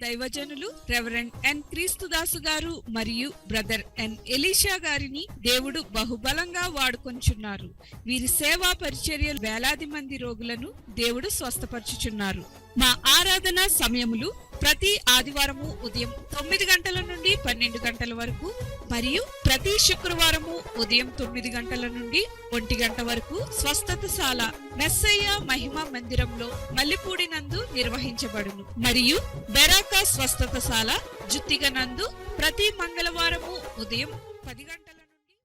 దైవజనులు రెవరెండ్ ఎన్ క్రీస్తుదాసు గారు మరియు బ్రదర్ ఎన్ ఎలీషా గారిని దేవుడు బహుబలంగా వాడుకొంచున్నారు. వీరి సేవా పరిచర్యలు వేలాది మంది రోగులను దేవుడు స్వస్థపరచుచున్నారు. మా ఆరాధన సమయములు ప్రతి ఆదివారము ఉదయం 9 గంటల నుండి 12 గంటల వరకు మరియు ప్రతి శుక్రవారము ఉదయం 9 గంటల నుండి 1 గంట వరకు స్వస్థతశాల మెస్సయ్య మహిమ మందిరంలో మల్లిపూడి నందు నిర్వహించబడును. మరియు బెరాకా స్వస్థతశాల జుత్తిగ నందు ప్రతి మంగళవారము ఉదయం 10 గంటల నుండి.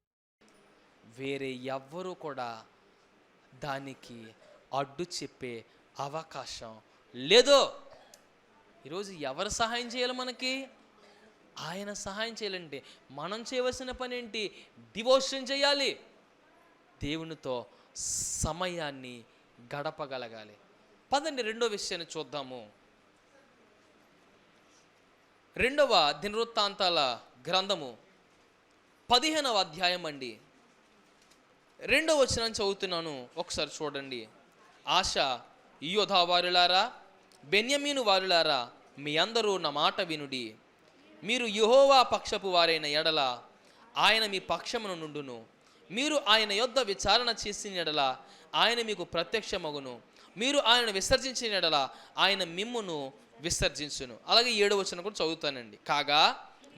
వేరే ఎవ్వరూ కూడా దానికి అడ్డు చెప్పే అవకాశం లేదు. ఈరోజు ఎవరు సహాయం చేయాలి? మనకి ఆయన సహాయం చేయాలంటే మనం చేయవలసిన పని ఏంటి? డివోషన్ చేయాలి, దేవునితో సమయాన్ని గడపగలగాలి. పదండి రెండో విషయాన్ని చూద్దాము. 2వ దినవృత్తాంతాల గ్రంథము 15వ అధ్యాయం అండి. 2వ వచనం చదువుతున్నాను, ఒకసారి చూడండి. ఆశ యోధా వారులారా, బెన్యమీను వారులారా, మీ అందరూ నా మాట వినుడి. మీరు యెహోవా పక్షపు వారైన ఎడల ఆయన మీ పక్షమును నుండును. మీరు ఆయన యొద్ద విచారణ చేసిన ఎడల ఆయన మీకు ప్రత్యక్షమగును. మీరు ఆయన విసర్జించిన ఎడల ఆయన మిమ్మును విసర్జించును. అలాగే 7వ వచనం కూడా చదువుతానండి. కాగా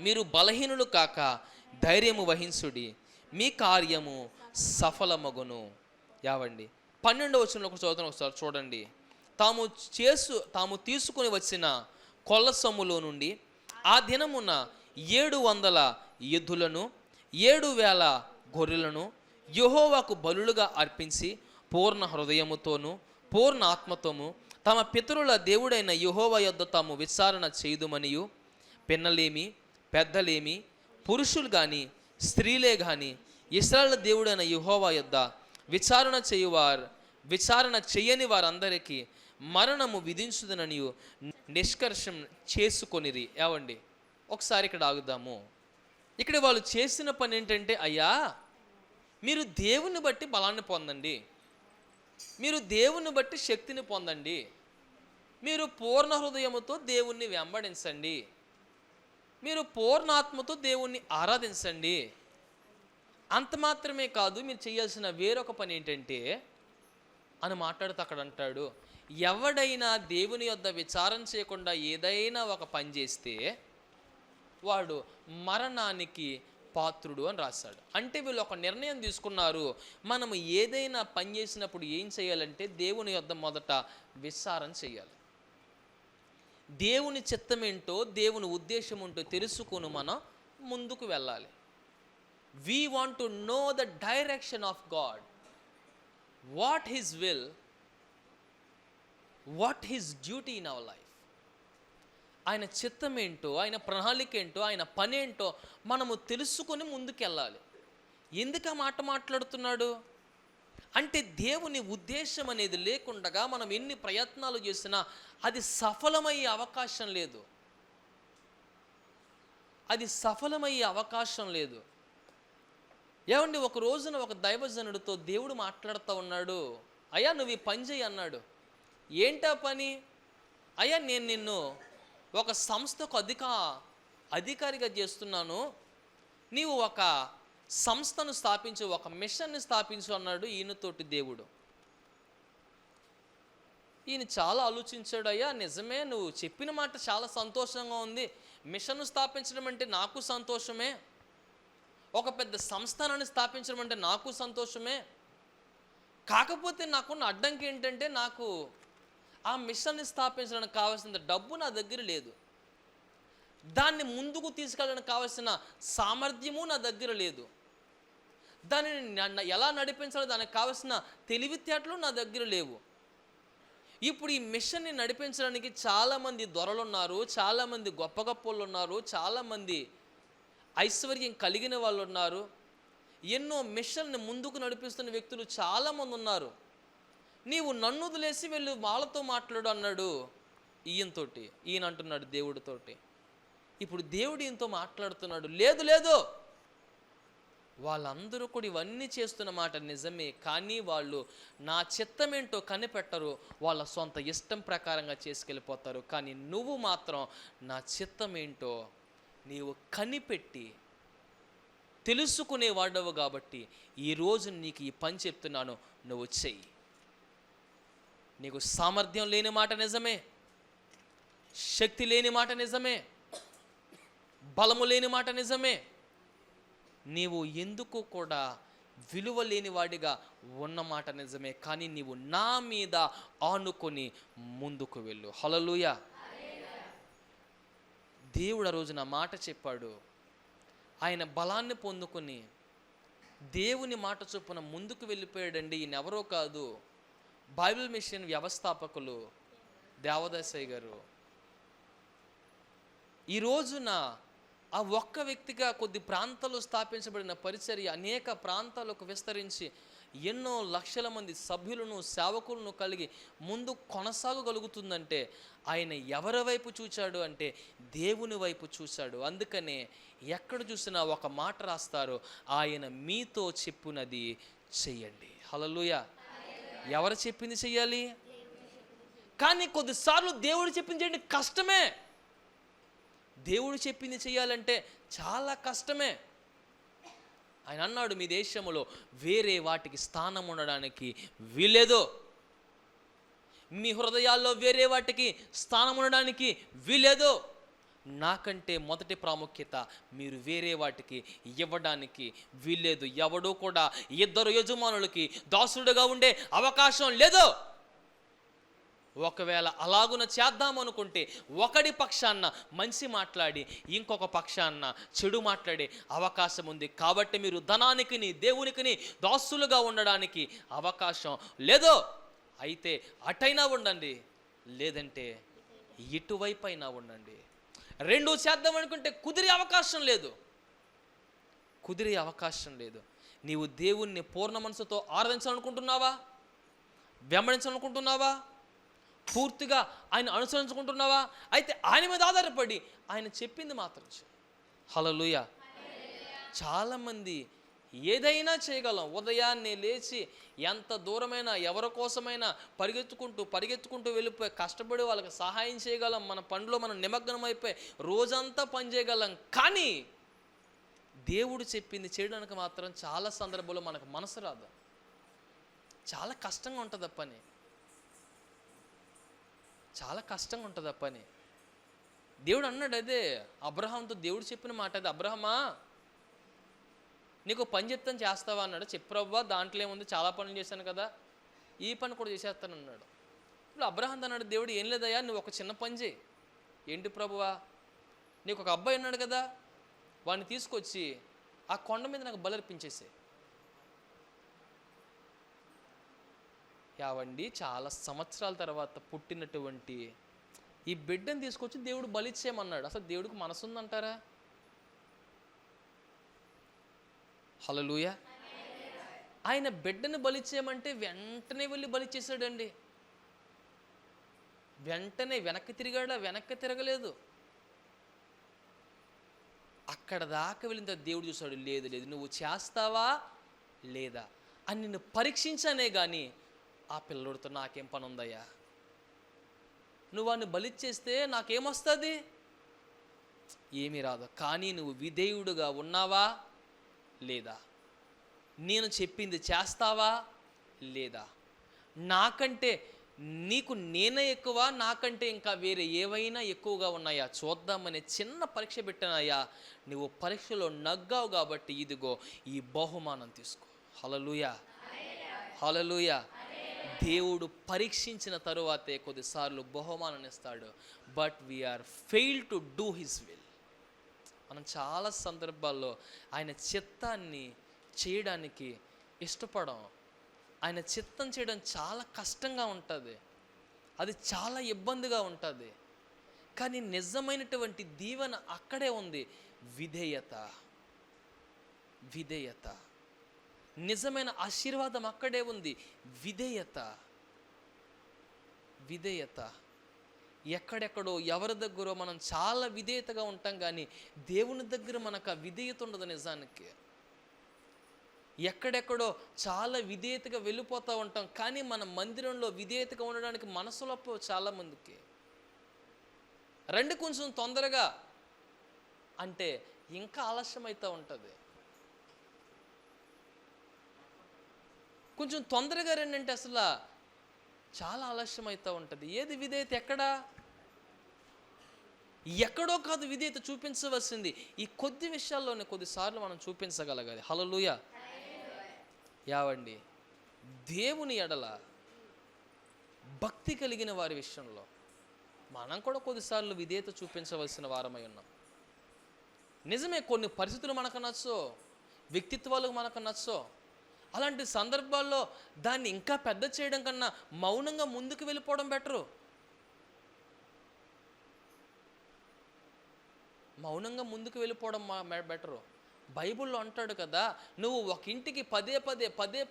మీరు బలహీనులు కాక ధైర్యము వహించుడి, మీ కార్యము సఫలమగును. యావండి 12వ వచనంలో కూడా చదువుతాను, ఒకసారి చూడండి. తాము తీసుకుని వచ్చిన కొల్ల సొమ్ములో నుండి ఆ దినమున 700 ఎద్దులను 7,000 గొర్రెలను యెహోవాకు బలులుగా అర్పించి పూర్ణ హృదయముతోనూ పూర్ణ ఆత్మతోనూ తమ పితరుల దేవుడైన యెహోవా యొద్ద తాము విచారణ చేయుదుమనియు, పిన్నలేమి పెద్దలేమి పురుషులు కానీ స్త్రీలే కానీ ఇశ్రాయేలు దేవుడైన యెహోవా యొద్ద విచారణ చేయని వారందరికీ మరణము విధించుదననియు నిష్కర్షం చేసుకొనిరి. ఏవండి ఒకసారి ఇక్కడ ఆగుదాము. ఇక్కడ వాళ్ళు చేసిన పని ఏంటంటే, అయ్యా మీరు దేవుని బట్టి బలాన్ని పొందండి, మీరు దేవుని బట్టి శక్తిని పొందండి, మీరు పూర్ణ హృదయముతో దేవుణ్ణి వెంబడించండి, మీరు పూర్ణాత్మతో దేవుణ్ణి ఆరాధించండి. అంత మాత్రమే కాదు, మీరు చేయాల్సిన వేరొక పని ఏంటంటే అని మాట్లాడుతూ అక్కడ అంటాడు, ఎవడైనా దేవుని యొద్ద విచారం చేయకుండా ఏదైనా ఒక పని చేస్తే వాడు మరణానికి పాత్రుడు అని రాశాడు. అంటే వీళ్ళు ఒక నిర్ణయం తీసుకున్నారు, మనము ఏదైనా పని చేసినప్పుడు ఏం చేయాలంటే దేవుని యొద్ద మొదట విచారం చేయాలి. దేవుని చిత్తం ఏంటో, దేవుని ఉద్దేశం ఏంటో తెలుసుకొని మనం ముందుకు వెళ్ళాలి. We want to know the direction of God, what His will, what His duty in our life. ఆయన చిత్తం ఏంటో, ఆయన ప్రణాళిక ఏంటో, ఆయన పని ఏంటో మనము తెలుసుకొని ముందుకెళ్ళాలి. ఎందుకు ఆ మాట మాట్లాడుతున్నాడు అంటే, దేవుని ఉద్దేశం అనేది లేకుండా మనం ఎన్ని ప్రయత్నాలు చేసినా అది సఫలమయ్యే అవకాశం లేదు, అది సఫలమయ్యే అవకాశం లేదు. ఏమండి, ఒక రోజున ఒక దైవజనుడితో దేవుడు మాట్లాడుతూ ఉన్నాడు. అయ్యా నువ్వు ఈ పని చేయి అన్నాడు. ఏంటా పని? అయ్యా నేను నిన్ను ఒక సంస్థకు అధికారిగా చేస్తున్నాను, నీవు ఒక సంస్థను స్థాపించు, ఒక మిషన్ని స్థాపించు అన్నాడు ఈయనతోటి దేవుడు. ఈయన చాలా ఆలోచించాడు. అయ్యా నిజమే, నువ్వు చెప్పిన మాట చాలా సంతోషంగా ఉంది, మిషన్ను స్థాపించడం అంటే నాకు సంతోషమే, ఒక పెద్ద సంస్థానాన్ని స్థాపించడం అంటే నాకు సంతోషమే. కాకపోతే నాకున్న అడ్డంకి ఏంటంటే, నాకు ఆ మిషన్ని స్థాపించడానికి కావాల్సిన డబ్బు నా దగ్గర లేదు, దాన్ని ముందుకు తీసుకెళ్ళడానికి కావాల్సిన సామర్థ్యము నా దగ్గర లేదు, దానిని ఎలా నడిపించాలో దానికి కావాల్సిన తెలివితేటలు నా దగ్గర లేవు. ఇప్పుడు ఈ మిషన్ని నడిపించడానికి చాలామంది దొరలు ఉన్నారు, చాలామంది గొప్ప గొప్పలు ఉన్నారు, చాలామంది ఐశ్వర్యం కలిగిన వాళ్ళు ఉన్నారు, ఎన్నో మిషన్ని ముందుకు నడిపిస్తున్న వ్యక్తులు చాలామంది ఉన్నారు. నీవు నన్ను వదిలేసి వెళ్ళి వాళ్ళతో మాట్లాడు అన్నాడు ఈయనతోటి. ఈయన అంటున్నాడు దేవుడితోటి. ఇప్పుడు దేవుడు ఈయనతో మాట్లాడుతున్నాడు, లేదు లేదు వాళ్ళందరూ కూడా ఇవన్నీ చేస్తున్న మాట నిజమే, కానీ వాళ్ళు నా చిత్తమేంటో కనిపెట్టరు, వాళ్ళ సొంత ఇష్టం ప్రకారంగా చేసుకెళ్ళిపోతారు. కానీ నువ్వు మాత్రం నా చిత్తమేంటో నీవు కనిపెట్టి తెలుసుకునేవాడవు కాబట్టి ఈరోజు నీకు ఈ పని చెప్తున్నాను, నువ్వు చెయ్యి. నీకు సామర్థ్యం లేని మాట నిజమే, శక్తి లేని మాట నిజమే, బలము లేని మాట నిజమే, నీవు ఎందుకు కూడా విలువ లేని వాడిగా ఉన్నమాట నిజమే, కానీ నీవు నా మీద ఆనుకొని ముందుకు వెళ్ళు. హల్లెలూయా. దేవుడు ఆ రోజు నా మాట చెప్పాడు. ఆయన బలాన్ని పొందుకొని దేవుని మాట చొప్పున ముందుకు వెళ్ళిపోయాడండి. ఈయన ఎవరో కాదు, బైబిల్ మిషన్ వ్యవస్థాపకులు దేవదాసయ్య గారు. ఈ రోజున ఆ ఒక్క వ్యక్తిగా కొద్ది ప్రాంతాల్లో స్థాపించబడిన పరిచర్య అనేక ప్రాంతాలకు విస్తరించి ఎన్నో లక్షల మంది సభ్యులను సేవకులను కలిగి ముందు కొనసాగగలుగుతుందంటే ఆయన ఎవరి వైపు చూశాడు అంటే దేవుని వైపు చూశాడు. అందుకనే ఎక్కడ చూసినా ఒక మాట రాస్తారు, ఆయన మీతో చెప్పునది చెయ్యండి. హల్లెలూయా. ఎవరు చెప్పింది చెయ్యాలి? కానీ కొద్దిసార్లు దేవుడు చెప్పింది చేయండి కష్టమే. దేవుడు చెప్పింది చెయ్యాలంటే చాలా కష్టమే. ఆయన అన్నాడు, మీ దేశంలో వేరే వాటికి స్థానం ఉండడానికి వీలేదు, మీ హృదయాల్లో వేరే వాటికి స్థానం ఉండడానికి వీలేదు. నాకంటే మొదటి ప్రాముఖ్యత మీరు వేరే వాటికి ఇవ్వడానికి వీలేదు. ఎవడూ కూడా ఇద్దరు యజమానులకి దాసుడుగా ఉండే అవకాశం లేదు. ఒకవేళ అలాగున చేద్దామనుకుంటే ఒకడి పక్షాన మంచి మాట్లాడి ఇంకొక పక్షాన చెడు మాట్లాడే అవకాశం ఉంది. కాబట్టి మీరు ధనానికిని దేవునికిని దాసులుగా ఉండడానికి అవకాశం లేదు. అయితే అటైనా ఉండండి, లేదంటే ఇటువైపు అయినా ఉండండి. రెండు చేద్దాం అనుకుంటే కుదిరే అవకాశం లేదు, కుదిరే అవకాశం లేదు. నీవు దేవుణ్ణి పూర్ణ మనసుతో ఆరాధించాలనుకుంటున్నావా? వెంబడించాలనుకుంటున్నావా? పూర్తిగా ఆయన అనుసరించుకుంటున్నావా? అయితే ఆయన మీద ఆధారపడి ఆయన చెప్పింది మాత్రం చేయి. హల్లెలూయా. చాలామంది ఏదైనా చేయగలం. ఉదయాన్నే లేచి ఎంత దూరమైనా ఎవరి కోసమైనా పరిగెత్తుకుంటూ వెళ్ళిపోయి కష్టపడి వాళ్ళకి సహాయం చేయగలం. మన పనిలో మనం నిమగ్నం అయిపోయి రోజంతా పని చేయగలం. కానీ దేవుడు చెప్పింది చేయడానికి మాత్రం చాలా సందర్భాల్లో మనకు మనసు రాదు. చాలా కష్టంగా ఉంటుంది ఆ పని, చాలా కష్టంగా ఉంటుంది ఆ పని. దేవుడు అన్నాడు, అదే అబ్రహాంతో దేవుడు చెప్పిన మాట అది, అబ్రహమా నీకు పని చెప్తాను చేస్తావా అన్నాడు. చెప్పు దాంట్లో ఏముంది, చాలా పనులు చేశాను కదా, ఈ పని కూడా చేసేస్తాను అన్నాడు. ఇప్పుడు అబ్రహాం అన్నాడు, దేవుడు ఏం లేదయ్యా, నువ్వు ఒక చిన్న పని చేయి. ఏంటి ప్రభువా? నీకు ఒక అబ్బాయి ఉన్నాడు కదా, వాడిని తీసుకొచ్చి ఆ కొండ మీద నాకు బలర్పించేసే. యావండి, చాలా సంవత్సరాల తర్వాత పుట్టినటువంటి ఈ బిడ్డను తీసుకొచ్చి దేవుడు బలిచ్చేయమన్నాడు. అసలు దేవుడికి మనసు ఉందంటారా? హల్లెలూయా. ఆయన బిడ్డను బలిచ్చేయమంటే వెంటనే వెళ్ళి బలిచ్చేసాడండి. వెంటనే వెనక్కి తిరగలేదు. అక్కడ దాకా వెళ్ళిన దేవుడు చూశాడు, లేదు నువ్వు చేస్తావా లేదా అని నిన్ను పరీక్షించానే కానీ ఆ పిల్లడితో నాకేం పని ఉందయ్యా, నువ్వు వాడిని బలిచ్చేస్తే నాకేమొస్తుంది? ఏమీ రాదు. కానీ నువ్వు విధేయుడుగా ఉన్నావా లేదా, నేను చెప్పింది చేస్తావా లేదా, నాకంటే నీకు నేనే ఎక్కువ, నాకంటే ఇంకా వేరే ఏవైనా ఎక్కువగా ఉన్నాయా చూద్దామనే చిన్న పరీక్ష పెట్టానయ్యా. నువ్వు పరీక్షలో నగ్గావు కాబట్టి ఇదిగో ఈ బహుమానం తీసుకో. హల్లెలూయా. హల్లెలూయా. దేవుడు పరీక్షించిన తరువాతే కొద్దిసార్లు బహుమానం ఇస్తాడు. But we are fail to do his will. మనం చాలా సందర్భాల్లో ఆయన చిత్తాన్ని చేయడానికి ఇష్టపడం. ఆయన చిత్తం చేయడం చాలా కష్టంగా ఉంటుంది, అది చాలా ఇబ్బందిగా ఉంటుంది. కానీ నిజమైనటువంటి దీవెన అక్కడే ఉంది, విధేయత. నిజమైన ఆశీర్వాదం అక్కడే ఉంది, విధేయత. ఎక్కడెక్కడో ఎవరి దగ్గరో మనం చాలా విధేయతగా ఉంటాం, కానీ దేవుని దగ్గర మనకు ఆ విధేయత ఉండదు. నిజానికి ఎక్కడెక్కడో చాలా విధేయతగా వెళ్ళిపోతూ ఉంటాం, కానీ మన మందిరంలో విధేయతగా ఉండడానికి మనసులో చాలామందికి. రండి కొంచెం తొందరగా అంటే ఇంకా ఆలస్యం అవుతూ ఉంటుంది. కొంచెం తొందరగా రండి అంటే అసలు చాలా ఆలస్యం అవుతూ ఉంటుంది. ఏది విధేయత? ఎక్కడో కాదు విధేయత చూపించవలసింది, ఈ కొద్ది విషయాల్లోనే కొద్దిసార్లు మనం చూపించగలగాలి. హల్లెలూయా. యావండి, దేవుని ఎడల భక్తి కలిగిన వారి విషయంలో మనం కూడా కొద్దిసార్లు విధేయత చూపించవలసిన వారమై ఉన్నాం. నిజమే, కొన్ని పరిస్థితులు మనకు నచ్చో, వ్యక్తిత్వాలు మనకు నచ్చో. అలాంటి సందర్భాల్లో దాన్ని ఇంకా పెద్ద చేయడం కన్నా మౌనంగా ముందుకు వెళ్ళిపోవడం బెటరు. మౌనంగా ముందుకు వెళ్ళిపోవడం బెటరు. బైబిల్లో అంటాడు కదా, నువ్వు ఒక ఇంటికి పదే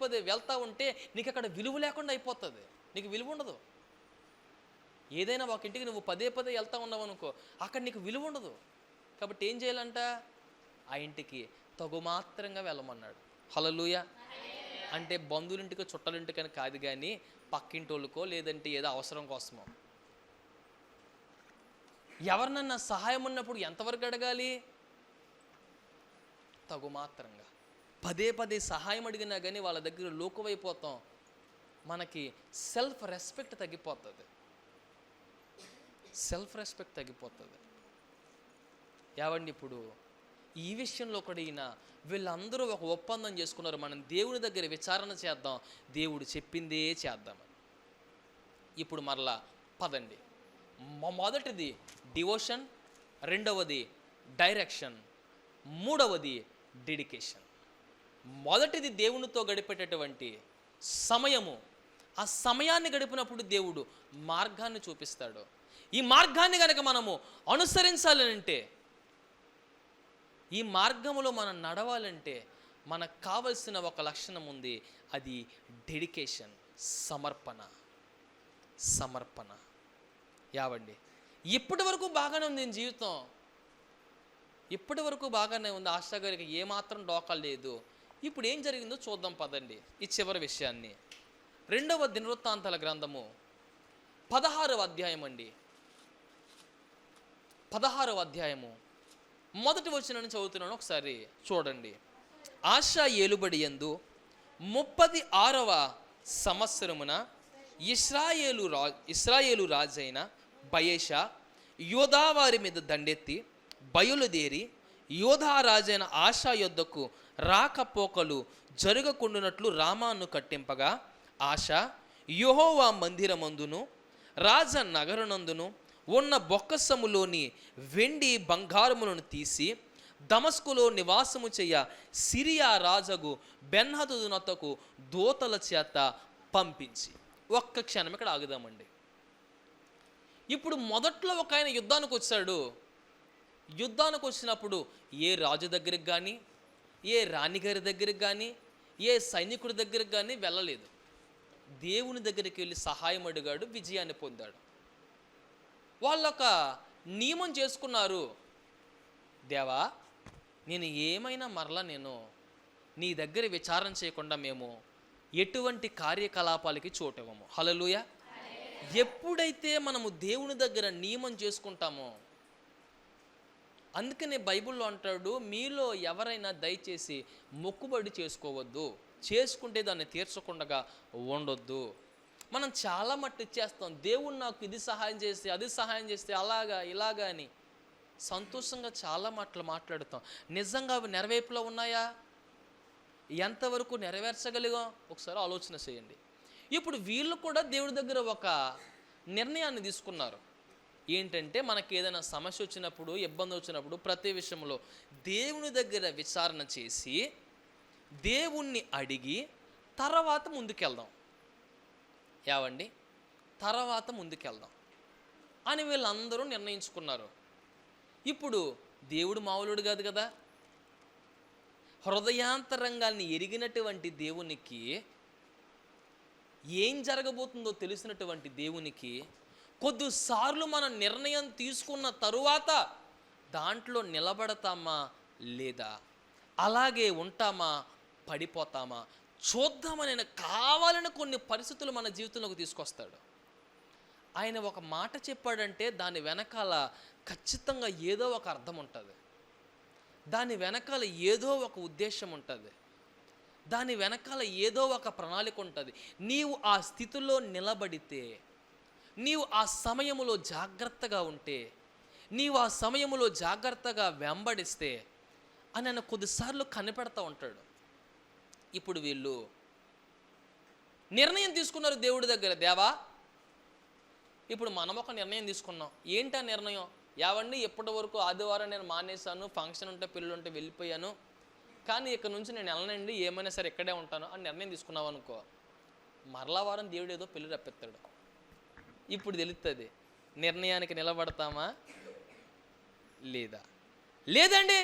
పదే వెళ్తా ఉంటే నీకు అక్కడ విలువ లేకుండా అయిపోతుంది, నీకు విలువ ఉండదు. ఏదైనా ఒక ఇంటికి నువ్వు పదే వెళ్తా ఉన్నావు అనుకో, అక్కడ నీకు విలువ ఉండదు. కాబట్టి ఏం చేయాలంట? ఆ ఇంటికి తగుమాత్రంగా వెళ్ళమన్నాడు. హల్లెలూయా. అంటే బంధువులింటికో చుట్టాలింటికని కాదు, కానీ పక్కింటోళ్ళకో లేదంటే ఏదో అవసరం కోసమో. ఎవరినన్నా సహాయం ఉన్నప్పుడు ఎంతవరకు అడగాలి? తగుమాత్రంగా. పదే సహాయం అడిగినా కానీ వాళ్ళ దగ్గర లోకువైపోతాం, మనకి సెల్ఫ్ రెస్పెక్ట్ తగ్గిపోతుంది. ఏవండి, ఇప్పుడు ఈ విషయంలో కూడా ఈయన వీళ్ళందరూ ఒక ఒప్పందం చేసుకున్నారు, మనం దేవుని దగ్గర విచారణ చేద్దాం, దేవుడు చెప్పిందే చేద్దామని. ఇప్పుడు మరలా పదండి. మొదటిది డివోషన్, రెండవది డైరెక్షన్, మూడవది డెడికేషన్. మొదటిది దేవునితో గడిపేటటువంటి సమయము. ఆ సమయాన్ని గడిపినప్పుడు దేవుడు మార్గాన్ని చూపిస్తాడు. ఈ మార్గాన్ని కనుక మనము అనుసరించాలంటే, ఈ మార్గములో మనం నడవాలంటే మనకు కావలసిన ఒక లక్షణం ఉంది, అది డెడికేషన్, సమర్పణ. యావండి, ఇప్పటి వరకు బాగానే ఉంది జీవితం, ఇప్పటి వరకు బాగానే ఉంది, ఆశా గారికి ఏమాత్రం డోకా లేదు. ఇప్పుడు ఏం జరిగిందో చూద్దాం పదండి. ఈ చివరి విషయాన్ని 2వ దినవృత్తాంతాల గ్రంథము 16వ అధ్యాయం అండి. 16వ అధ్యాయము మొదటి వచనాన్ని చదువుతున్నాను, ఒకసారి చూడండి. ఆశా ఏలుబడి యందు 36వ సంవత్సరమున ఇశ్రాయేలు రాజైన బయెషా యోధా వారి మీద దండెత్తి బయలుదేరి యోధా రాజైన ఆశా యొద్దకు రాకపోకలు జరగకుండునట్లు రామాను కట్టింపగా, ఆశా యెహోవా మందిరమందును రాజ నగరనందును ఉన్న బొక్కసములోని వెండి బంగారములను తీసి దమస్కులో నివాసము చేయ సిరియా రాజగు బెన్హదదునొద్దకు దూతల చేత పంపించి. ఒక్క క్షణం ఇక్కడ ఆగుదామండి. ఇప్పుడు మొదట్లో ఒక ఆయన యుద్ధానికి వచ్చాడు. యుద్ధానికి వచ్చినప్పుడు ఏ రాజు దగ్గరికి కానీ, ఏ రాణిగారి దగ్గరికి కానీ, ఏ సైనికుడి దగ్గరికి కానీ వెళ్ళలేదు. దేవుని దగ్గరికి వెళ్ళి సహాయం అడిగాడు, విజయాన్ని పొందాడు. వాళ్ళొక నియమం చేసుకున్నారు, దేవా నేను ఏమైనా మరలా నేను నీ దగ్గర విచారణ చేయకుండా మేము ఎటువంటి కార్యకలాపాలకి చోటివ్వము. హల్లెలూయా. ఎప్పుడైతే మనము దేవుని దగ్గర నియమం చేసుకుంటామో, అందుకనే బైబిల్లో అంటాడు, మీలో ఎవరైనా దయచేసి మొక్కుబడి చేసుకోవద్దు, చేసుకుంటే దాన్ని తీర్చకుండా ఉండొద్దు. మనం చాలా మట్టు ఇచ్చేస్తాం, దేవుడు నాకు ఇది సహాయం చేస్తే అది సహాయం చేస్తే అలాగా ఇలాగా అని సంతోషంగా చాలా మాట్లాడుతాం. నిజంగా అవి నెరవేర్పులో ఉన్నాయా? ఎంతవరకు నెరవేర్చగలిగాం? ఒకసారి ఆలోచన చేయండి. ఇప్పుడు వీళ్ళు కూడా దేవుడి దగ్గర ఒక నిర్ణయాన్ని తీసుకున్నారు. ఏంటంటే, మనకి ఏదైనా సమస్య వచ్చినప్పుడు, ఇబ్బంది వచ్చినప్పుడు ప్రతి విషయంలో దేవుని దగ్గర విచారణ చేసి దేవుణ్ణి అడిగి తర్వాత ముందుకెళ్దాం. ఏవండి, తర్వాత ముందుకెళ్దాం అని వీళ్ళందరూ నిర్ణయించుకున్నారు. ఇప్పుడు దేవుడు మామూలుడు కాదు కదా. హృదయాంతరంగాల్ని ఎరిగినటువంటి దేవునికి, ఏం జరగబోతుందో తెలిసినటువంటి దేవునికి కొద్దిసార్లు మనం నిర్ణయం తీసుకున్న తరువాత దాంట్లో నిలబడతామా లేదా, అలాగే ఉంటామా పడిపోతామా చూద్దామని ఆయన కావాలని కొన్ని పరిస్థితులు మన జీవితంలోకి తీసుకొస్తాడు. ఆయన ఒక మాట చెప్పాడంటే దాని వెనకాల ఖచ్చితంగా ఏదో ఒక అర్థం ఉంటుంది, దాని వెనకాల ఏదో ఒక ఉద్దేశం ఉంటుంది, దాని వెనకాల ఏదో ఒక ప్రణాళిక ఉంటుంది. నీవు ఆ స్థితిలో నిలబడితే, నీవు ఆ సమయంలో జాగ్రత్తగా ఉంటే, నీవు ఆ సమయంలో జాగ్రత్తగా వెంబడిస్తే అని ఆయన కొద్దిసార్లు కనిపెడతా ఉంటాడు. ఇప్పుడు వీళ్ళు నిర్ణయం తీసుకున్నారు దేవుడి దగ్గర, దేవా ఇప్పుడు మనం ఒక నిర్ణయం తీసుకున్నాం. ఏంటి ఆ నిర్ణయం? యావండి ఇప్పటి వరకు ఆదివారం నేను మానేశాను, ఫంక్షన్ ఉంటే పిల్లలు ఉంటే వెళ్ళిపోయాను, కానీ ఇక్కడ నుంచి నేను వెళ్ళనండి, ఏమైనా సరే ఇక్కడే ఉంటాను అని నిర్ణయం తీసుకున్నావు అనుకో, మరలా వారం దేవుడు ఏదో పెళ్లి రప్పెత్తాడు. ఇప్పుడు తెలుస్తుంది నిర్ణయానికి నిలబడతామా లేదా. లేదండి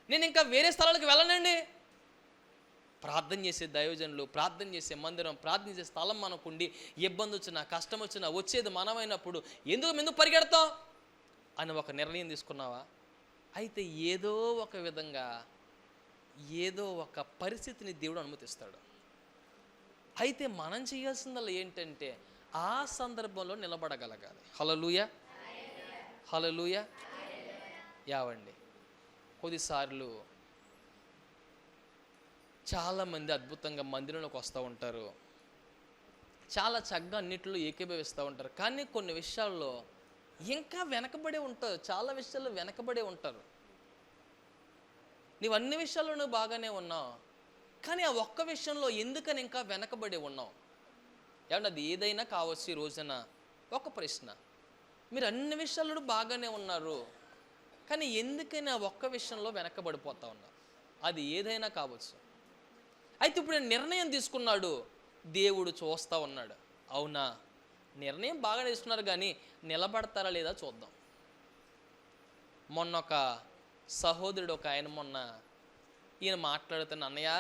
నేను ఇంకా వేరే స్థలాలకు వెళ్ళనండి. ప్రార్థన చేసే దైవజనులు, ప్రార్థన చేసే మందిరం, ప్రార్థన చేసే స్థలం మనకుండి ఇబ్బంది వచ్చినా కష్టం వచ్చినా వచ్చేది మనమైనప్పుడు ఎందుకు పరిగెడతాం అని ఒక నిర్ణయం తీసుకున్నావా? అయితే ఏదో ఒక విధంగా ఏదో ఒక పరిస్థితిని దేవుడు అనుమతిస్తాడు. అయితే మనం చేయాల్సిందల్లా ఏంటంటే ఆ సందర్భంలో నిలబడగలగాలి. హల్లెలూయా, హల్లెలూయా. యావండి కొద్దిసార్లు చాలామంది అద్భుతంగా మందిరంలోకి వస్తూ ఉంటారు, చాలా చక్కగా అన్నింటిలో ఏకీభవిస్తూ ఉంటారు, కానీ కొన్ని విషయాల్లో ఇంకా వెనకబడే ఉంటారు, చాలా విషయాల్లో వెనకబడే ఉంటారు. నీవు అన్ని విషయాల్లోనూ బాగానే ఉన్నావు, కానీ ఆ ఒక్క విషయంలో ఎందుకని ఇంకా వెనకబడి ఉన్నావు? ఏమన్నా అది ఏదైనా కావచ్చు. ఈ రోజున ఒక ప్రశ్న, మీరు అన్ని విషయాల్లో బాగానే ఉన్నారు, కానీ ఎందుకని ఆ ఒక్క విషయంలో వెనకబడిపోతా ఉన్నారు? అది ఏదైనా కావచ్చు. అయితే ఇప్పుడు నేను నిర్ణయం తీసుకున్నాడు, దేవుడు చూస్తూ ఉన్నాడు. అవునా, నిర్ణయం బాగా తీసుకున్నారు, కానీ నిలబడతారా లేదా చూద్దాం. మొన్న ఒక సహోదరుడు ఒక ఆయన ఈయన మాట్లాడుతున్న, అన్నయ్య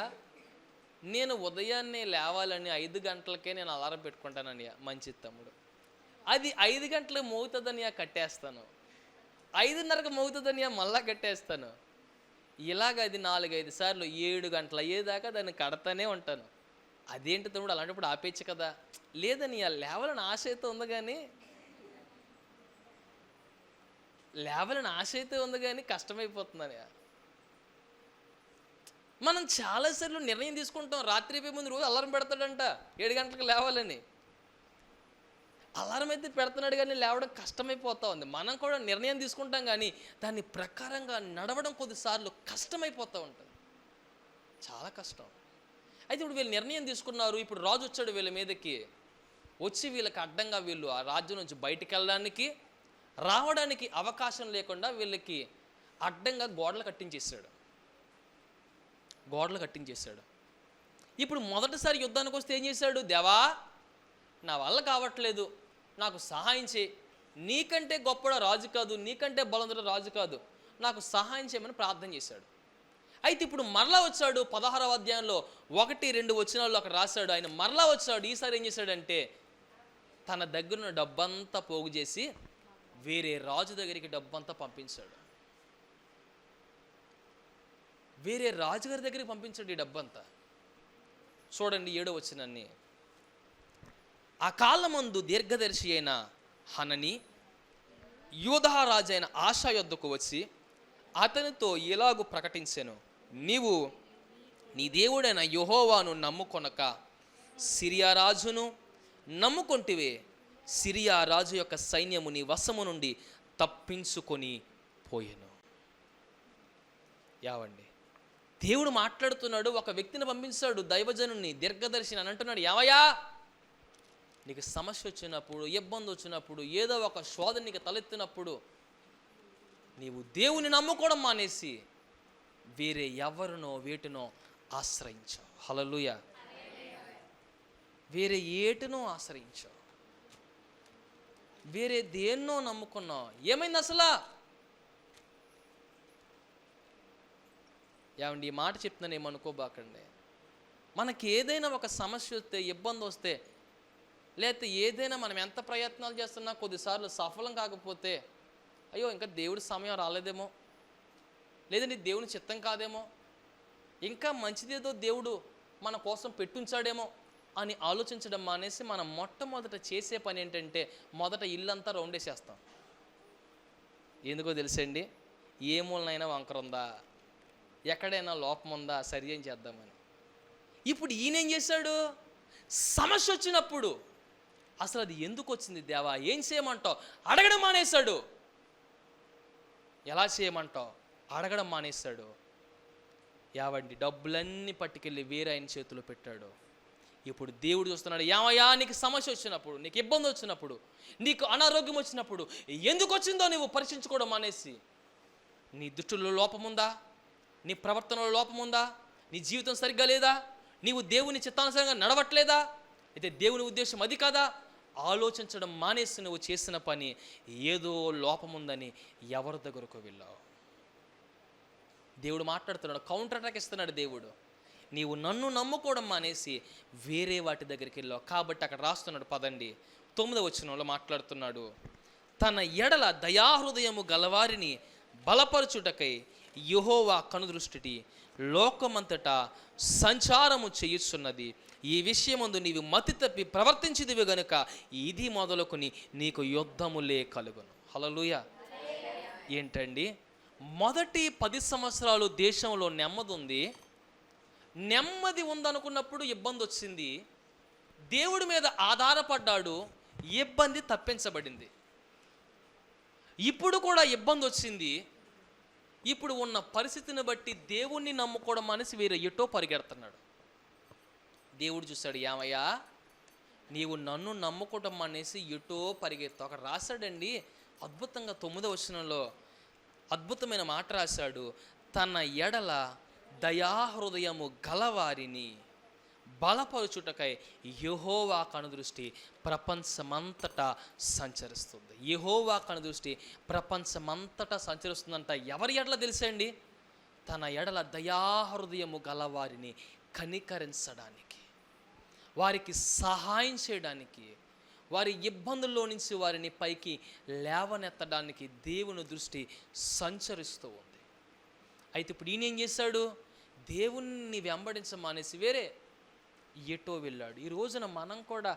నేను ఉదయాన్నే లేవాలని 5 గంటలకే నేను అలారం పెట్టుకుంటానన్నయ్య. మంచిది తమ్ముడు, అది 5 గంటలకు మోగుతుందన్నయ్య, కట్టేస్తాను. 5:30కు మోగుతుందన్నయ్య, మళ్ళా కట్టేస్తాను. ఇలాగ అది 4-5 సార్లు 7 గంటలు అయ్యేదాకా దాన్ని కడతానే ఉంటాను. అదేంటి తమ్ముడు అలాంటప్పుడు ఆపేచ్చు కదా? లేదని లేవాలని ఆశ అయితే ఉంది, కానీ కష్టమైపోతుందని. మనం చాలాసార్లు నిర్ణయం తీసుకుంటాం, రాత్రి అయిపోయి ముందు రోజు అలారం పెడతాడంట 7 గంటలకు లేవాలని. అలారం అయితే పెడుతున్నాడు, కానీ లేవడం కష్టమైపోతూ ఉంది. మనం కూడా నిర్ణయం తీసుకుంటాం, కానీ దాని ప్రకారంగా నడవడం కొద్దిసార్లు కష్టమైపోతూ ఉంటుంది, చాలా కష్టం. అయితే ఇప్పుడు వీళ్ళు నిర్ణయం తీసుకున్నారు, ఇప్పుడు రాజు వచ్చాడు వీళ్ళ మీదకి, వచ్చి వీళ్ళకి అడ్డంగా వీళ్ళు ఆ రాజ్యం నుంచి బయటికి వెళ్ళడానికి రావడానికి అవకాశం లేకుండా వీళ్ళకి అడ్డంగా గోడలు కట్టించేశాడు. ఇప్పుడు మొదటిసారి యుద్ధానికి వస్తే ఏం చేశాడు? దేవా నా వల్ల కావట్లేదు, నాకు సహాయం చేయి, నీకంటే గొప్ప రాజు కాదు, నీకంటే బలవంతుడు రాజు కాదు, నాకు సహాయం చేయమని ప్రార్థన చేశాడు. అయితే ఇప్పుడు మరలా వచ్చాడు, 16వ అధ్యాయంలో 1-2 వచనాల్లో అక్కడ రాశాడు. ఆయన మరలా వచ్చాడు. ఈసారి ఏం చేశాడంటే తన దగ్గర ఉన్న డబ్బంతా పోగు చేసి వేరే రాజు దగ్గరికి డబ్బంతా పంపించాడు. వేరే రాజుగారి దగ్గరికి పంపించాడు ఈ డబ్బంతా. చూడండి 7వ వచనాన్ని. ఆ కాలమందు దీర్ఘదర్శి అయిన హనని యూదా రాజైన ఆశా యొద్దకు వచ్చి అతనితో ఇలాగు ప్రకటించెను, నీవు నీ దేవుడైన యెహోవాను నమ్ముకొనక సిరియా రాజును నమ్ముకొంటివే. సిరియా రాజు యొక్క సైన్యము నీ వశము నుండి తప్పించుకొని పోయెను. యావండి దేవుడు మాట్లాడుతున్నాడు, ఒక వ్యక్తిని పంపించాడు, దైవజనుని, దీర్ఘదర్శిని అని అంటున్నాడు, యావయ్యా నీకు సమస్య వచ్చినప్పుడు, ఇబ్బంది వచ్చినప్పుడు, ఏదో ఒక శోధన నీకు తలెత్తినప్పుడు నీవు దేవుని నమ్ముకోవడం మానేసి వేరే ఎవరినో వేటినో ఆశ్రయించావు. హల్లెలూయా. వేరే ఏటినో ఆశ్రయించావు, వేరే దేన్నో నమ్ముకున్నావు. ఏమైంది అసలు? ఏమండి ఈ మాట చెప్తున్నాను ఏమనుకోబాకండి. మనకి ఏదైనా ఒక సమస్య వస్తే, ఇబ్బంది వస్తే, లేకపోతే ఏదైనా మనం ఎంత ప్రయత్నాలు చేస్తున్నా కొద్దిసార్లు సఫలం కాకపోతే, అయ్యో ఇంకా దేవుడి సమయం రాలేదేమో, లేదంటే దేవుని చిత్తం కాదేమో, ఇంకా మంచిదేదో దేవుడు మన కోసం పెట్టుంచాడేమో అని ఆలోచించడం మానేసి మనం మొట్టమొదట చేసే పని ఏంటంటే మొదట ఇల్లంతా రౌండ్ వేసేస్తాం. ఎందుకో తెలుసండి, ఏ మూలనైనా వంకర ఉందా, ఎక్కడైనా లోపం ఉందా సరి ఏం చేద్దామని. ఇప్పుడు ఈయనేం చేశాడు, సమస్య వచ్చినప్పుడు అసలు అది ఎందుకు వచ్చింది దేవా, ఏం చేయమంటావు అడగడం మానేశాడు. ఎలా చేయమంటావు అడగడం మానేశాడు. యావండి డబ్బులన్నీ పట్టుకెళ్ళి వేరే ఆయన చేతిలో పెట్టాడు. ఇప్పుడు దేవుడు చూస్తున్నాడు, ఏమయ్యా నీకు సమస్య వచ్చినప్పుడు, నీకు ఇబ్బంది వచ్చినప్పుడు, నీకు అనారోగ్యం వచ్చినప్పుడు ఎందుకు వచ్చిందో నువ్వు పరీక్షించుకోవడం మానేసి, నీ దృష్టిలో లోపముందా, నీ ప్రవర్తనలో లోపముందా, నీ జీవితం సరిగ్గా లేదా, నీవు దేవుని చిత్తానుసారంగా నడవట్లేదా, అయితే దేవుని ఉద్దేశం అది కాదా, ఆలోచించడం మానేసి నువ్వు చేసిన పని ఏదో లోపముందని ఎవరి దగ్గరకు వెళ్ళావు. దేవుడు మాట్లాడుతున్నాడు, కౌంటర్ అటాక్ ఇస్తున్నాడు దేవుడు. నీవు నన్ను నమ్ముకోవడం మానేసి వేరే వాటి దగ్గరికి వెళ్ళావు. కాబట్టి అక్కడ రాస్తున్నాడు, పదండి 9వ వచనంలో మాట్లాడుతున్నాడు, తన ఎడల దయాహృదయము గలవారిని బలపరచుటకై యెహోవా కనుదృష్టి లోకమంతటా సంచారము చేయుచున్నది. ఈ విషయమందు నీవు మతి తప్పి ప్రవర్తించిదివి గనుక ఇది మొదలుకొని నీకు యుద్ధములే కలుగును. హల్లెలూయా. ఏంటండి, మొదటి 10 సంవత్సరాలు దేశంలో నెమ్మది ఉంది. నెమ్మది ఉందనుకున్నప్పుడు ఇబ్బంది వచ్చింది. దేవుడి మీద ఆధారపడ్డాడు, ఇబ్బంది తప్పించబడింది. ఇప్పుడు కూడా ఇబ్బంది వచ్చింది. ఇప్పుడు ఉన్న పరిస్థితిని బట్టి దేవుణ్ణి నమ్ముకోవడం అనేసి వేరే ఎటో పరిగెడుతున్నాడు. దేవుడు చూశాడు, ఏమయ్యా నీవు నన్ను నమ్ముకోవడం అనేసి ఎటో పరిగెత్తావు. అక్కడ రాశాడండి అద్భుతంగా 9వ వచనంలో అద్భుతమైన మాట రాశాడు, తన ఎడల దయాహృదయము గలవారిని బలపరుచుటకై యెహోవా కనుదృష్టి ప్రపంచమంతటా సంచరిస్తుంది. యెహోవా కనుదృష్టి ప్రపంచమంతటా సంచరిస్తుందంట. ఎవరి ఎడల తెలుసండి, తన ఎడల దయాహృదయము గలవారిని కనికరించడానికి, వారికి సహాయం చేయడానికి, వారి ఇబ్బందుల్లో నుంచి వారిని పైకి లేవనెత్తడానికి దేవుని దృష్టి సంచరిస్తూ ఉంది. అయితే ఇప్పుడు ఈయన ఏం చేశాడు, దేవుణ్ణి వెంబడించమానేసి వేరే ఎటో వెళ్ళాడు. ఈ రోజున మనం కూడా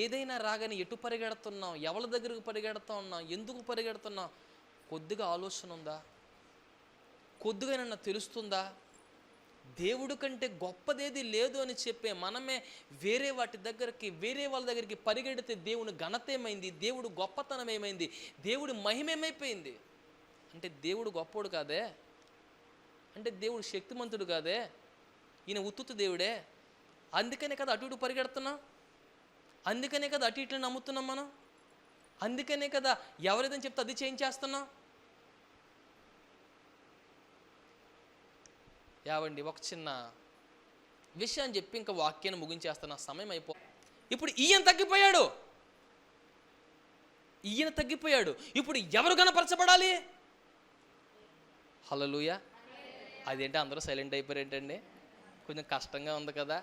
ఏదైనా రాగానే ఎటు పరిగెడుతున్నాం, ఎవరి దగ్గరకు పరిగెడుతూ ఉన్నాం, ఎందుకు పరిగెడుతున్నాం, కొద్దిగా ఆలోచన ఉందా, కొద్దిగా నన్ను తెలుస్తుందా, దేవుడి కంటే గొప్పదేది లేదు అని చెప్పే మనమే వేరే వాటి దగ్గరికి, వేరే వాళ్ళ దగ్గరికి పరిగెడితే దేవుని ఘనత ఏమైంది, దేవుడు గొప్పతనం ఏమైంది, దేవుడి మహిమేమైపోయింది. అంటే దేవుడు గొప్పోడు కాదే, అంటే దేవుడు శక్తిమంతుడు కాదే, ఈయన ఉత్తుతు దేవుడే. అందుకనే కదా అటు ఇటు పరిగెడుతున్నాం, అందుకనే కదా అటు ఇట్లు నమ్ముతున్నాం మనం, అందుకనే కదా ఎవరైతే చెప్తే అది చేయించేస్తున్నాం. యావండి ఒక చిన్న విషయం చెప్పి ఇంకా వాక్యాన్ని ముగించేస్తున్న సమయం అయిపో. ఇప్పుడు ఈయన తగ్గిపోయాడు, ఈయన తగ్గిపోయాడు. ఇప్పుడు ఎవరు కనపరచబడాలి? హల్లెలూయా. అదేంటి అందరూ సైలెంట్ అయిపోయారు ఏంటండి, కొంచెం కష్టంగా ఉంది కదా.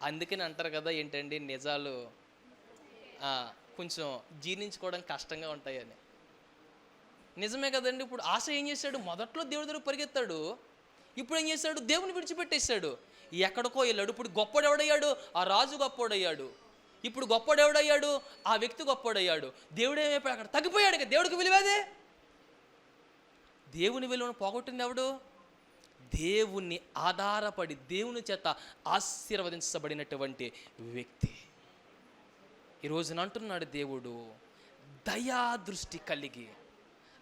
అందుకని అంటారు కదా ఏంటండి, నిజాలు కొంచెం జీర్ణించుకోవడం కష్టంగా ఉంటాయని. నిజమే కదండి. ఇప్పుడు ఆశ ఏం చేశాడు, మొదట్లో దేవుడి దగ్గర పరిగెత్తాడు, ఇప్పుడు ఏం చేశాడు, దేవుని విడిచిపెట్టేశాడు, ఎక్కడికో వెళ్ళాడు. ఇప్పుడు గొప్పడెవడయ్యాడు, ఆ రాజు గొప్పోడయ్యాడు. ఇప్పుడు గొప్పడెవడయ్యాడు, ఆ వ్యక్తి గొప్పోడయ్యాడు. దేవుడు ఏమైపోయాడు, అక్కడ తగ్గిపోయాడు. ఇక దేవుడికి విలువేదే. దేవుని విలువను పోగొట్టింది ఎవడు, దేవుణ్ణి ఆధారపడి దేవుని చేత ఆశీర్వదించబడినటువంటి వ్యక్తి. ఈరోజున అంటున్నాడు దేవుడు, దయా దృష్టి కలిగి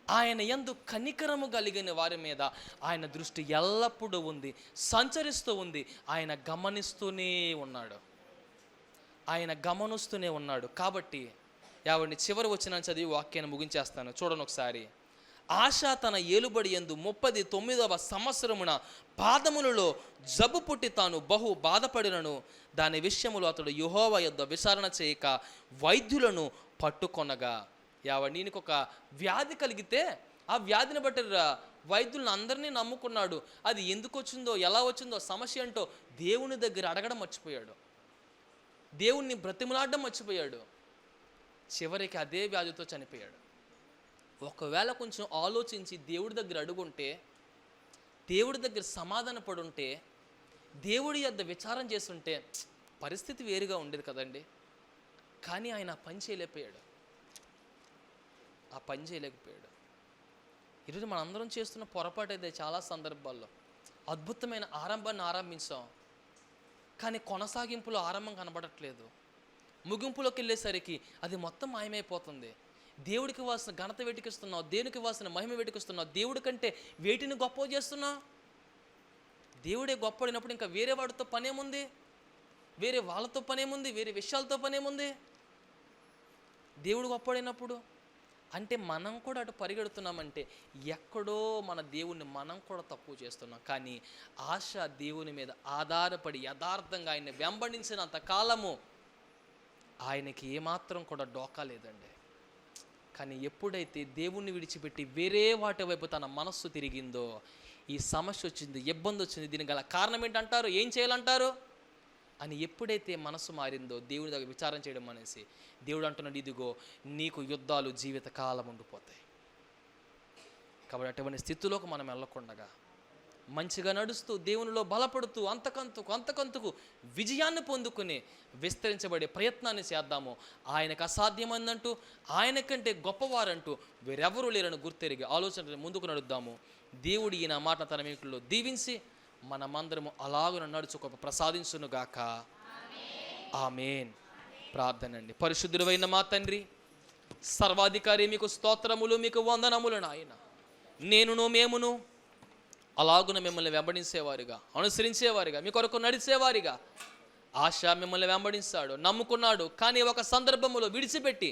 ఆయన యందు కనికరము కలిగిన వారి మీద ఆయన దృష్టి ఎల్లప్పుడూ ఉంది, సంచరిస్తూ ఉంది. ఆయన గమనిస్తూనే ఉన్నాడు, ఆయన గమనిస్తూనే ఉన్నాడు. కాబట్టి యావండి చివరి వచ్చిన చదివి వాక్యాన్ని ముగించేస్తాను. చూడండి ఒకసారి. ఆశ తన ఏలుబడి యందు 39వ సంవత్సరమున పాదములలో జబ్బు పుట్టి తాను బహు బాధపడినను దాని విషయములో అతడు యెహోవా యొద్ద విచారణ చేయక వైద్యులను పట్టుకొనగా. యావండి ఈయనకు ఒక వ్యాధి కలిగితే ఆ వ్యాధిని బట్టి వైద్యులను అందరినీ నమ్ముకున్నాడు. అది ఎందుకు వచ్చిందో, ఎలా వచ్చిందో, సమస్య ఏంటో దేవుని దగ్గర అడగడం మర్చిపోయాడు, దేవుణ్ణి బ్రతిమలాడడం మర్చిపోయాడు. చివరికి అదే వ్యాధితో చనిపోయాడు. ఒకవేళ కొంచెం ఆలోచించి దేవుడి దగ్గర అడుగుంటే, దేవుడి దగ్గర సమాధాన పడుంటే దేవుడి యొద్ద విచారం చేస్తుంటే పరిస్థితి వేరుగా ఉండేది కదండి. కానీ ఆయన ఆ పని చేయలేకపోయాడు. ఈరోజు మనందరం చేస్తున్న పొరపాటు అయితే చాలా సందర్భాల్లో అద్భుతమైన ఆరంభాన్ని ఆరంభించాం, కానీ కొనసాగింపులో ఆరంభం కనబడట్లేదు. ముగింపులోకి వెళ్ళేసరికి అది మొత్తం మాయమైపోతుంది. దేవుడికి ఇవ్వాల్సిన ఘనత వెటికిస్తున్నావు, దేవునికి ఇవ్వాల్సిన మహిమ వెటికిస్తున్నావు, దేవుడి కంటే వేటిని గొప్ప చేస్తున్నావు. దేవుడే గొప్పడినప్పుడు ఇంకా వేరే వాడితో పనేముంది, వేరే వాళ్ళతో పనేముంది, వేరే విషయాలతో పనేముంది. దేవుడు గొప్పడినప్పుడు అంటే మనం కూడా అటు పరిగెడుతున్నామంటే ఎక్కడో మన దేవుణ్ణి మనం కూడా తక్కువ చేస్తున్నాం. కానీ ఆశ దేవుని మీద ఆధారపడి యథార్థంగా ఆయన్ని వెంబడించినంత కాలము ఆయనకి ఏమాత్రం కూడా డోకా లేదండి. కానీ ఎప్పుడైతే దేవుణ్ణి విడిచిపెట్టి వేరే వాటి వైపు తన మనస్సు తిరిగిందో ఈ సమస్య వచ్చింది, ఇబ్బంది వచ్చింది. దీనికి గల కారణం ఏంటంటారు, ఏం చేయాలంటారు అని ఎప్పుడైతే మనసు మారిందో దేవుని దగ్గర విచారం చేయడం అనేసి దేవుడు అంటున్నాడు, ఇదిగో నీకు యుద్ధాలు జీవితకాలం ఉండిపోతాయి. కాబట్టి అటువంటి స్థితిలోకి మనం వెళ్ళకుండగా మంచిగా నడుస్తూ దేవునిలో బలపడుతూ అంతకంతకు విజయాన్ని పొందుకుని విస్తరించబడే ప్రయత్నాన్ని చేద్దాము. ఆయనకు అసాధ్యమైందంటూ, ఆయనకంటే గొప్పవారంటూ వేరెవరూ లేరని గుర్తెరిగి ఆలోచన ముందుకు నడుద్దాము. దేవుడు ఈయన మాట తన మీకుల్లో దీవించి మనమందరము అలాగున నడుచుకో ప్రసాదించునుగాక. ఆమేన్. ప్రార్థన అండి. పరిశుద్ధుడైన మా తండ్రి, సర్వాధికారి, మీకు స్తోత్రములు, మీకు వందనములు నాయన. మేమును అలాగున మిమ్మల్ని వెంబడించేవారిగా, అనుసరించేవారిగా, మీ కొరకు నడిచేవారిగా ఆశ మిమ్మల్ని వెంబడించాడు, నమ్ముకున్నాడు. కానీ ఒక సందర్భంలో విడిచిపెట్టి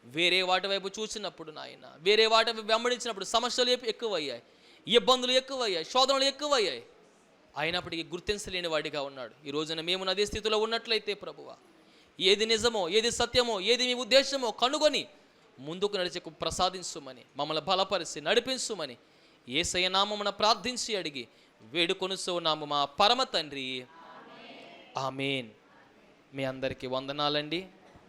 వేరే వాటి వైపు చూసినప్పుడు నాయన, వేరే వాటి వైపు వెంబడించినప్పుడు సమస్యలు ఎక్కువయ్యాయి, ఇబ్బందులు ఎక్కువయ్యాయి, శోధనలు ఎక్కువయ్యాయి. అయినప్పటికీ గుర్తించలేని వాడిగా ఉన్నాడు. ఈ రోజున మేము అదే స్థితిలో ఉన్నట్లయితే ప్రభువా, ఏది నిజమో, ఏది సత్యమో, ఏది మీ ఉద్దేశమో కనుగొని ముందుకు నడిచి ప్రసాదించుమని, మమ్మల్ని బలపరిచి నడిపించుమని యేసయ్య నామమున ప్రార్థించి అడిగి వేడుకొనుచున్నాము మా పరమ తండ్రి. ఆమేన్. మీ అందరికీ వందనాలండి.